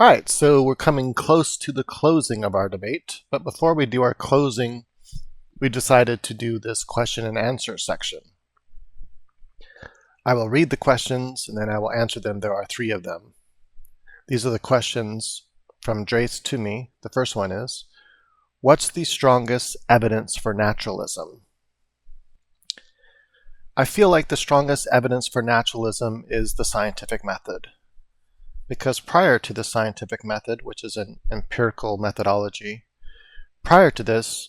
All right, so we're coming close to the closing of our debate, but before we do our closing, we decided to do this question and answer section. I will read the questions and then I will answer them. There are 3 of them. These are the questions from Drace to me. The first one is, what's the strongest evidence for naturalism? I feel like the strongest evidence for naturalism is the scientific method. Because prior to the scientific method, which is an empirical methodology, prior to this,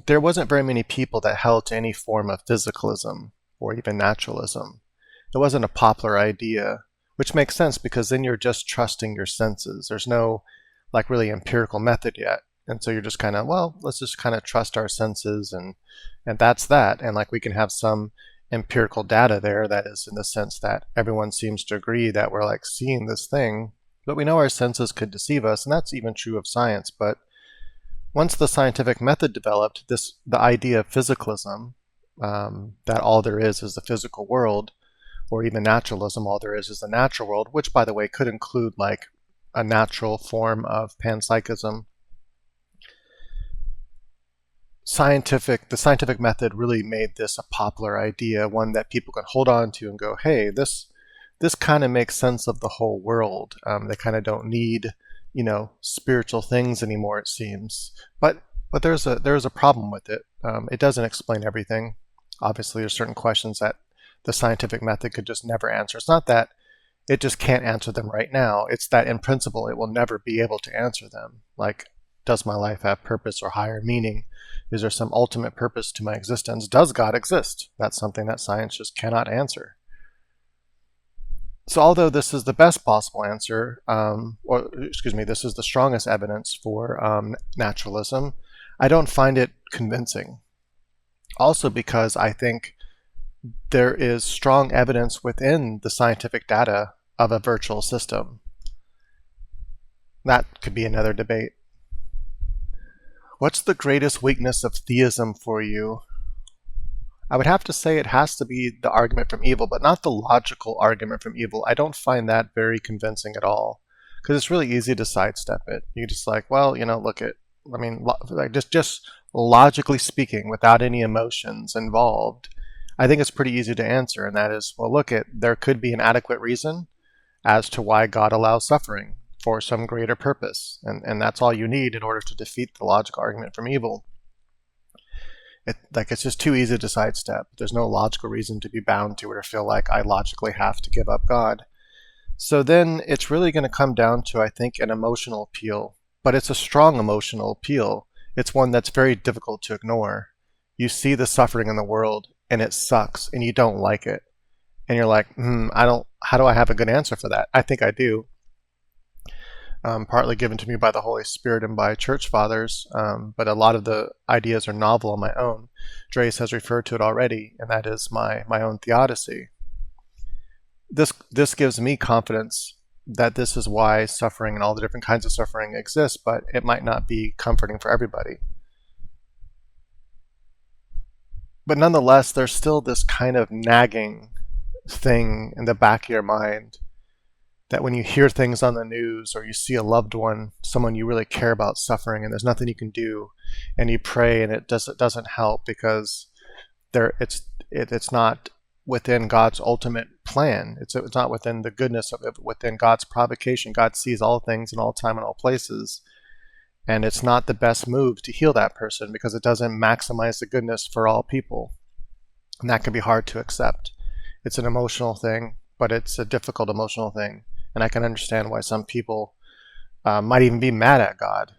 there wasn't very many people that held to any form of physicalism or even naturalism. It wasn't a popular idea, which makes sense because then you're just trusting your senses. There's no really empirical method yet. And so you're just kind of, well, let's just kind of trust our senses and that's that. And we can have some empirical data there that is in the sense that everyone seems to agree that we're seeing this thing, but we know our senses could deceive us, and that's even true of science. But once the scientific method developed, the idea of physicalism, that all there is the physical world, or even naturalism, all there is the natural world, which by the way could include a natural form of panpsychism. The scientific method really made this a popular idea, one that people can hold on to and go, hey, this kind of makes sense of the whole world. They kind of don't need, spiritual things anymore, it seems. But there's a problem with it. It doesn't explain everything. Obviously, there's certain questions that the scientific method could just never answer. It's not that it just can't answer them right now. It's that in principle, it will never be able to answer them. Does my life have purpose or higher meaning? Is there some ultimate purpose to my existence? Does God exist? That's something that science just cannot answer. So although this is the best possible answer, this is the strongest evidence for naturalism, I don't find it convincing. Also because I think there is strong evidence within the scientific data of a virtual system. That could be another debate. What's the greatest weakness of theism for you? I would have to say it has to be the argument from evil, but not the logical argument from evil. I don't find that very convincing at all, because it's really easy to sidestep it. You just just logically speaking, without any emotions involved, I think it's pretty easy to answer, and that is, there could be an adequate reason as to why God allows suffering for some greater purpose, and that's all you need in order to defeat the logical argument from evil. It's just too easy to sidestep. There's no logical reason to be bound to it or feel like I logically have to give up God. So then it's really going to come down to, I think, an emotional appeal, but it's a strong emotional appeal. It's one that's very difficult to ignore. You see the suffering in the world and it sucks and you don't like it, and you're like, how do I have a good answer for that? I think I do. Partly given to me by the Holy Spirit and by church fathers, but a lot of the ideas are novel on my own. Drace has referred to it already, and that is my own theodicy. This gives me confidence that this is why suffering and all the different kinds of suffering exist, but it might not be comforting for everybody. But nonetheless, there's still this kind of nagging thing in the back of your mind that when you hear things on the news or you see a loved one, someone you really care about, suffering and there's nothing you can do, and you pray and it doesn't help because it's not within God's ultimate plan. It's not within the goodness of it, within God's provocation. God sees all things in all time and all places, and it's not the best move to heal that person because it doesn't maximize the goodness for all people, and that can be hard to accept. It's an emotional thing, but it's a difficult emotional thing. And I can understand why some people might even be mad at God,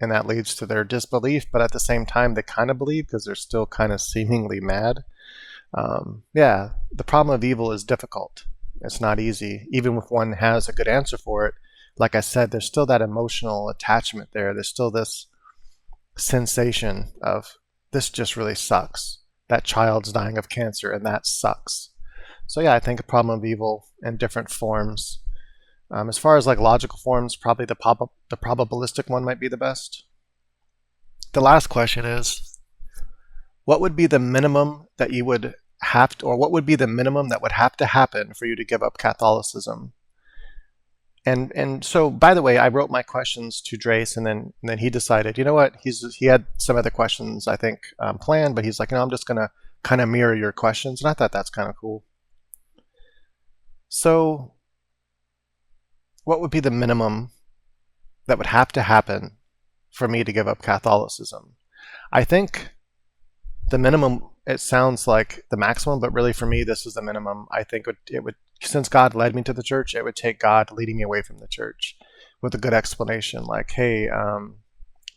and that leads to their disbelief, but at the same time they kind of believe because they're still kind of seemingly mad. The problem of evil is difficult. It's not easy. Even if one has a good answer for it, like I said, there's still that emotional attachment there. There's still this sensation of, this just really sucks. That child's dying of cancer, and that sucks. So yeah, I think a problem of evil in different forms. As far as logical forms, probably the probabilistic one might be the best. The last question is, what would be the minimum that you would have to, or what would be the minimum that would have to happen for you to give up Catholicism? And so, by the way, I wrote my questions to Drace, and then he decided, you know what, he had some other questions I think planned, but he's like, I'm just gonna kind of mirror your questions, and I thought that's kind of cool. So, what would be the minimum that would have to happen for me to give up Catholicism? I think the minimum, it sounds like the maximum, but really for me, this is the minimum. I think it would, since God led me to the church, it would take God leading me away from the church with a good explanation, like, hey,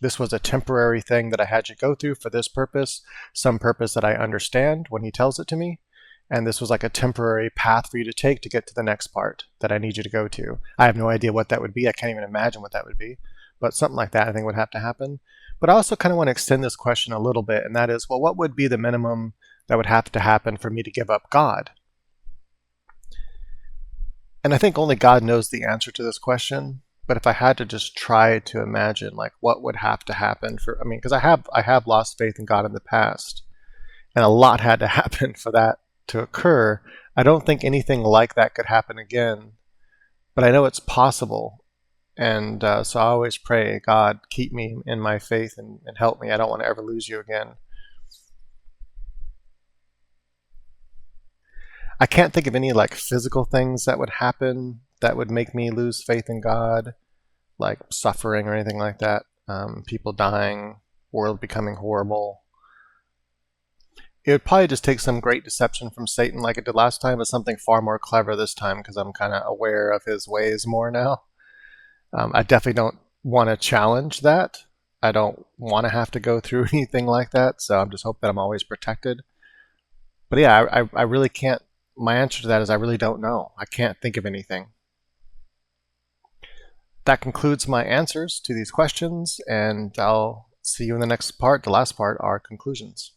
this was a temporary thing that I had you go through for this purpose, some purpose that I understand when he tells it to me. And this was like a temporary path for you to take to get to the next part that I need you to go to. I have no idea what that would be. I can't even imagine what that would be. But something like that I think would have to happen. But I also kind of want to extend this question a little bit, and that is, well, what would be the minimum that would have to happen for me to give up God? And I think only God knows the answer to this question. But if I had to just try to imagine, like, what would have to happen for, I mean, because I have lost faith in God in the past, and a lot had to happen for that to occur. I don't think anything like that could happen again, but I know it's possible. And so I always pray, God, keep me in my faith and help me. I don't want to ever lose you again. I can't think of any like physical things that would happen that would make me lose faith in God, like suffering or anything like that. People dying, world becoming horrible. It would probably just take some great deception from Satan like it did last time, but something far more clever this time because I'm kind of aware of his ways more now. I definitely don't want to challenge that. I don't want to have to go through anything like that, so I'm just hope that I'm always protected. But yeah, I really can't. My answer to that is I really don't know. I can't think of anything. That concludes my answers to these questions, and I'll see you in the next part, the last part, our conclusions.